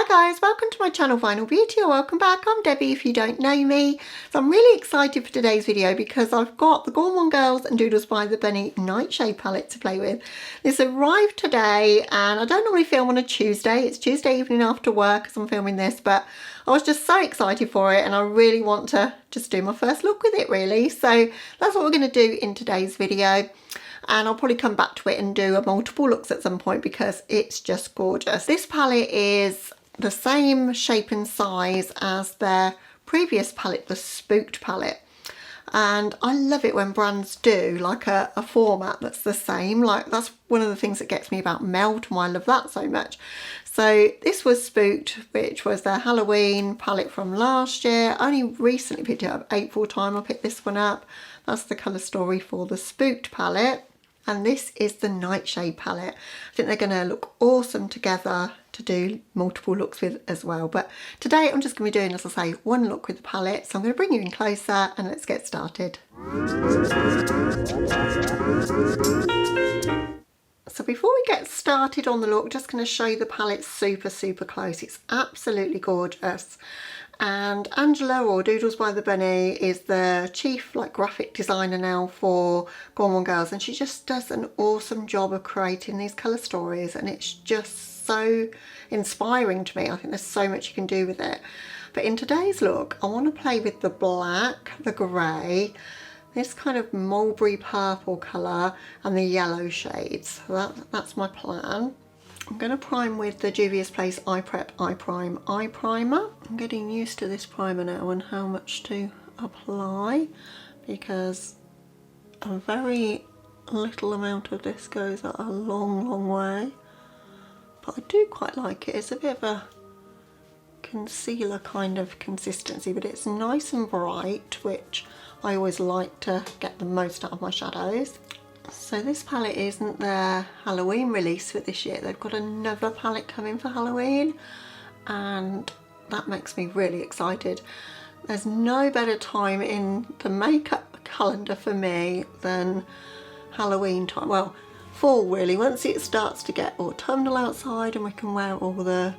guys, welcome to my channel Vinyl Beauty, or welcome back. I'm Debbie if you don't know me. So I'm really excited for today's video because I've got the Gourmande Girls and Doodles by the Bunny Nightshade palette to play with. This arrived today and I don't normally film on a Tuesday. It's Tuesday evening after work as I'm filming this, but I was just so excited for it and I really want to just do my first look with it really. So that's what we're going to do in today's video. And I'll probably come back to it and do a multiple looks at some point because it's just gorgeous. This palette is the same shape and size as their previous palette, the Spooked palette. And I love it when brands do like a format that's the same. Like that's one of the things that gets me about Melt and why I love that so much. So this was Spooked, which was their Halloween palette from last year. I only recently picked it up, April time I picked this one up. That's the colour story for the Spooked palette. And this is the Nightshade palette. I think they're going to look awesome together to do multiple looks with as well. But today I'm just going to be doing, as I say, one look with the palette. So I'm going to bring you in closer and let's get started. So before we get started on the look, just going to show you the palette super close. It's absolutely gorgeous. And Angela, or Doodles by the Bunny, is the chief graphic designer now for Gourmande Girls, and she just does an awesome job of creating these colour stories, and it's just so inspiring to me. I think there's so much you can do with it. But in today's look, I want to play with the black, the grey, this kind of mulberry purple colour, and the yellow shades. So that's my plan. I'm going to prime with the Juvia's Place iPrep iPrime eye primer. I'm getting used to this primer now and how much to apply, because a very little amount of this goes a long way. But I do quite like it. It's a bit of a concealer kind of consistency, but it's nice and bright, which I always like to get the most out of my shadows. So this palette isn't their Halloween release for this year. They've got another palette coming for Halloween and that makes me really excited. There's no better time in the makeup calendar for me than Halloween time. Well, fall really, once it starts to get autumnal outside and we can wear all the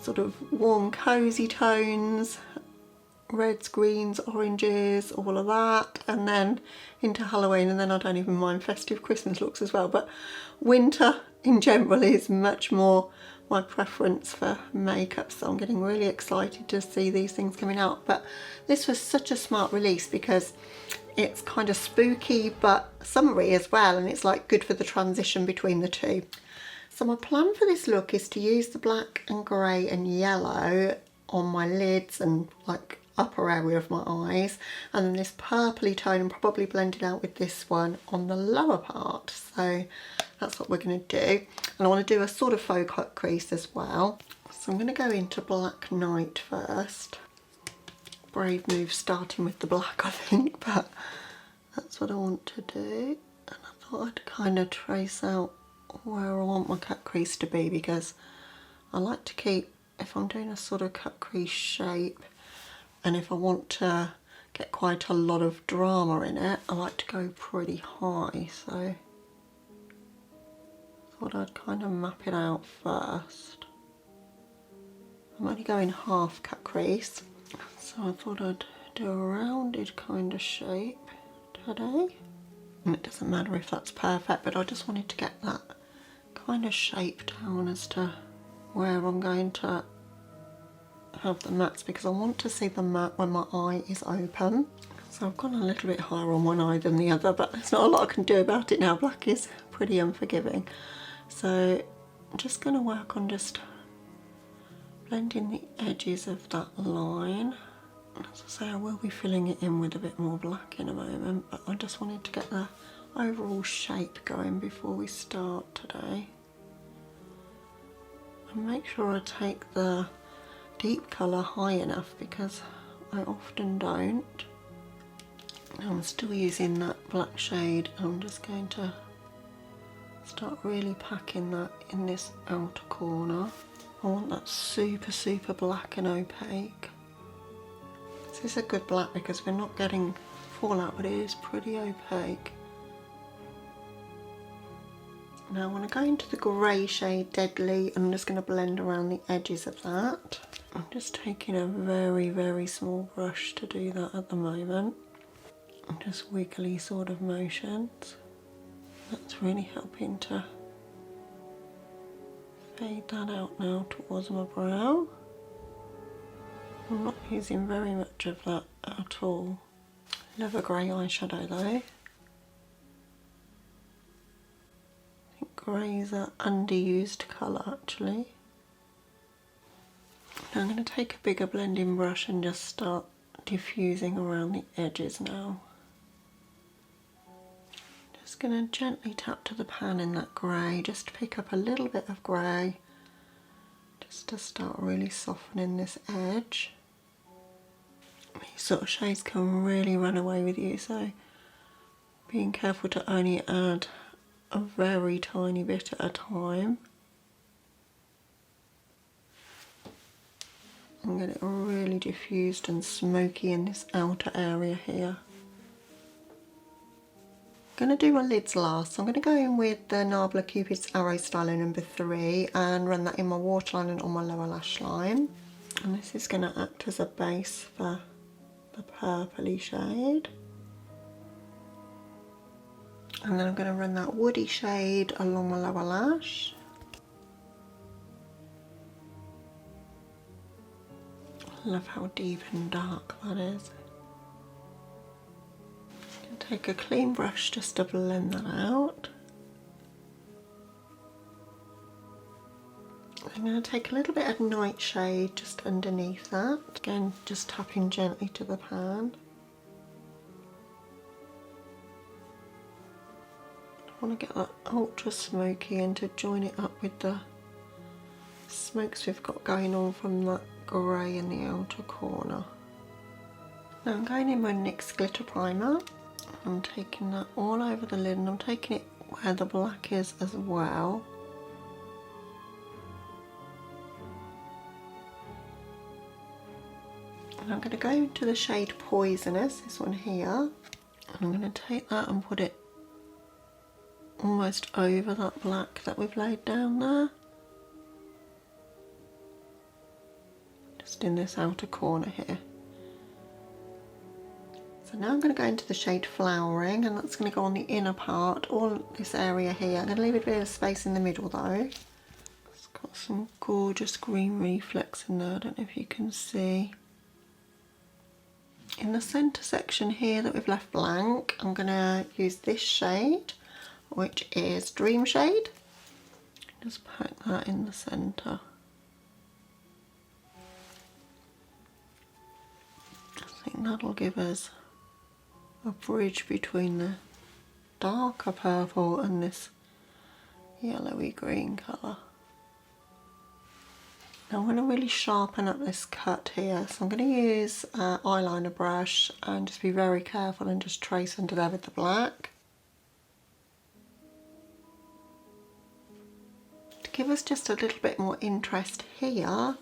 sort of warm cozy tones, reds, greens, oranges, all of that, and then into Halloween, and then I don't even mind festive Christmas looks as well. But winter in general is much more my preference for makeup, so I'm getting really excited to see these things coming out. But this was such a smart release because it's kind of spooky but summery as well, and it's like good for the transition between the two. So my plan for this look is to use the black and grey and yellow on my lids and upper area of my eyes, and then this purpley tone and probably blend it out with this one on the lower part. So that's what we're going to do, and I want to do a sort of faux cut crease as well. So I'm going to go into Black Night first. Brave move starting with the black, I think, but that's what I want to do. And I thought I'd kind of trace out where I want my cut crease to be, because I like to keep, if I'm doing a sort of cut crease shape, and if I want to get quite a lot of drama in it, I like to go pretty high. So I thought I'd kind of map it out first. I'm only going half cut crease, so I thought I'd do a rounded kind of shape today. And it doesn't matter if that's perfect, but I just wanted to get that kind of shape down as to where I'm going to have the mattes, because I want to see the matte when my eye is open. So I've gone a little bit higher on one eye than the other, but there's not a lot I can do about it now. Black is pretty unforgiving. So I'm just going to work on just blending the edges of that line. As I say, I will be filling it in with a bit more black in a moment, but I just wanted to get the overall shape going before we start today. And make sure I take the deep colour high enough, because I often don't. I'm still using that black shade. I'm just going to start really packing that in this outer corner. I want that super black and opaque. This is a good black because we're not getting fallout, but it is pretty opaque. Now I want to go into the grey shade Deadly, and I'm just going to blend around the edges of that. I'm just taking a very, very small brush to do that at the moment. And just wiggly sort of motions. That's really helping to fade that out now towards my brow. I'm not using very much of that at all. Love a grey eyeshadow though. Grey is an underused colour actually. Now I'm going to take a bigger blending brush and just start diffusing around the edges now. Just going to gently tap to the pan in that grey, just to pick up a little bit of grey, just to start really softening this edge. These sort of shades can really run away with you, so being careful to only add a very tiny bit at a time and get it really diffused and smoky in this outer area here. I'm going to do my lids last, so I'm going to go in with the Nabla Cupid's Arrow Styler number 3 and run that in my waterline and on my lower lash line, and this is going to act as a base for the purpley shade. And then I'm going to run that woody shade along my lower lash. I love how deep and dark that is. I'm going to take a clean brush just to blend that out. I'm going to take a little bit of Nightshade just underneath that. Again, just tapping gently to the pan. I want to get that ultra smoky and to join it up with the smokes we've got going on from that grey in the outer corner. Now I'm going in with NYX Glitter Primer. I'm taking that all over the lid, and I'm taking it where the black is as well. And I'm going to go into the shade Poisonous, this one here. And I'm going to take that and put it almost over that black that we've laid down there. Just in this outer corner here. So now I'm going to go into the shade Flowering, and that's going to go on the inner part, all this area here. I'm going to leave a bit of space in the middle though. It's got some gorgeous green reflex in there, I don't know if you can see. In the centre section here that we've left blank, I'm going to use this shade, which is Dream Shade. Just pack that in the centre. I think that'll give us a bridge between the darker purple and this yellowy green colour. Now I'm going to really sharpen up this cut here, so I'm going to use an eyeliner brush and just be very careful and just trace under there with the black. To give us just a little bit more interest here, I'm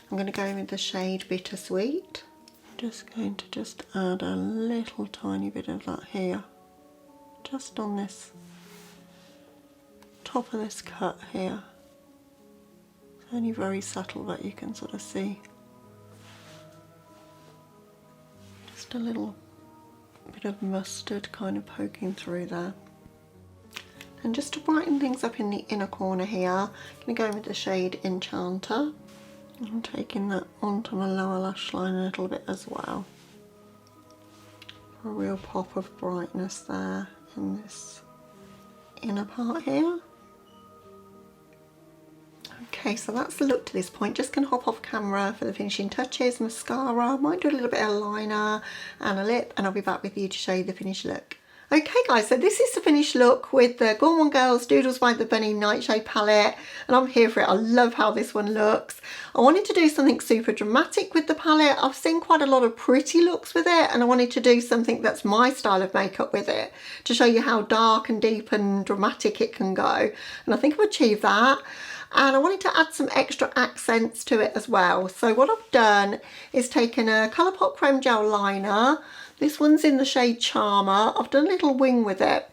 going to go in with the shade Bittersweet. I'm just going to just add a little tiny bit of that here, just on this top of this cut here. It's only very subtle, but you can sort of see just a little bit of mustard kind of poking through there. And just to brighten things up in the inner corner here, I'm going to go in with the shade Enchanter. I'm taking that onto my lower lash line a little bit as well. A real pop of brightness there in this inner part here. Okay, so that's the look to this point. Just going to hop off camera for the finishing touches. Mascara, might do a little bit of liner and a lip, and I'll be back with you to show you the finished look. Okay guys, so this is the finished look with the Gourmande Girls Doodles by the Bunny Nightshade palette, and I'm here for it. I love how this one looks. I wanted to do something super dramatic with the palette. I've seen quite a lot of pretty looks with it, and I wanted to do something that's my style of makeup with it to show you how dark and deep and dramatic it can go, and I think I've achieved that. And I wanted to add some extra accents to it as well. So what I've done is taken a Colourpop Creme Gel liner. This one's in the shade Charmer. I've done a little wing with it.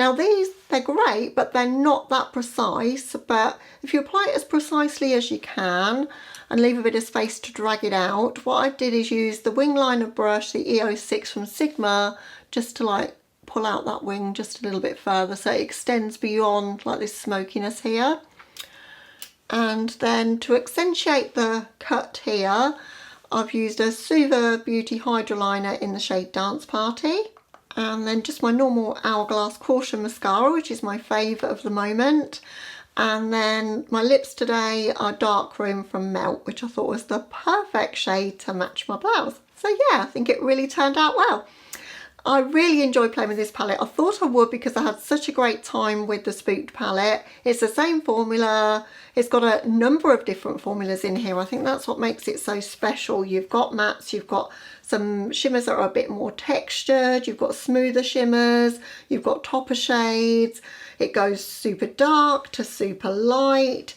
Now these, they're great, but they're not that precise. But if you apply it as precisely as you can and leave a bit of space to drag it out, what I did is use the wing liner brush, the EO6 from Sigma, just to like pull out that wing just a little bit further so it extends beyond like this smokiness here. And then to accentuate the cut here, I've used a Suva Beauty Hydra liner in the shade Dance Party. And then just my normal Hourglass Caution mascara, which is my favourite of the moment. And then my lips today are Dark Room from Melt, which I thought was the perfect shade to match my blouse. So yeah, I think it really turned out well. I really enjoyed playing with this palette. I thought I would because I had such a great time with the Spooked palette. It's the same formula. It's got a number of different formulas in here. I think that's what makes it so special. You've got mattes, you've got some shimmers that are a bit more textured, you've got smoother shimmers, you've got topper shades. It goes super dark to super light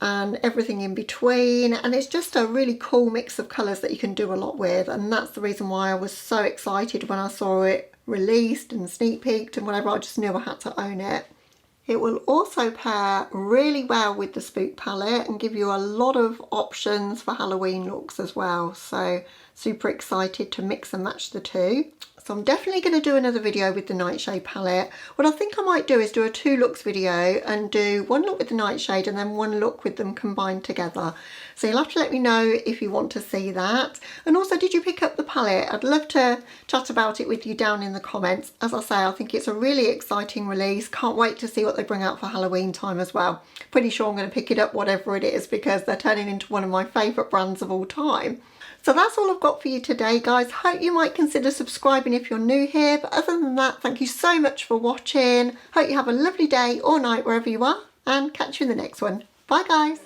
and everything in between, and it's just a really cool mix of colours that you can do a lot with, and that's the reason why I was so excited when I saw it released and sneak peeked and whatever. I just knew I had to own it. It will also pair really well with the Spook palette and give you a lot of options for Halloween looks as well, so super excited to mix and match the two. So I'm definitely going to do another video with the Nightshade palette. What I think I might do is do a 2 looks video and do 1 look with the Nightshade and then 1 look with them combined together. So you'll have to let me know if you want to see that. And also, did you pick up the palette? I'd love to chat about it with you down in the comments. As I say, I think it's a really exciting release. Can't wait to see what they bring out for Halloween time as well. Pretty sure I'm going to pick it up whatever it is because they're turning into one of my favourite brands of all time. So that's all I've got for you today, guys. Hope you might consider subscribing if you're new here. But other than that, thank you so much for watching. Hope you have a lovely day or night wherever you are, and catch you in the next one. Bye, guys.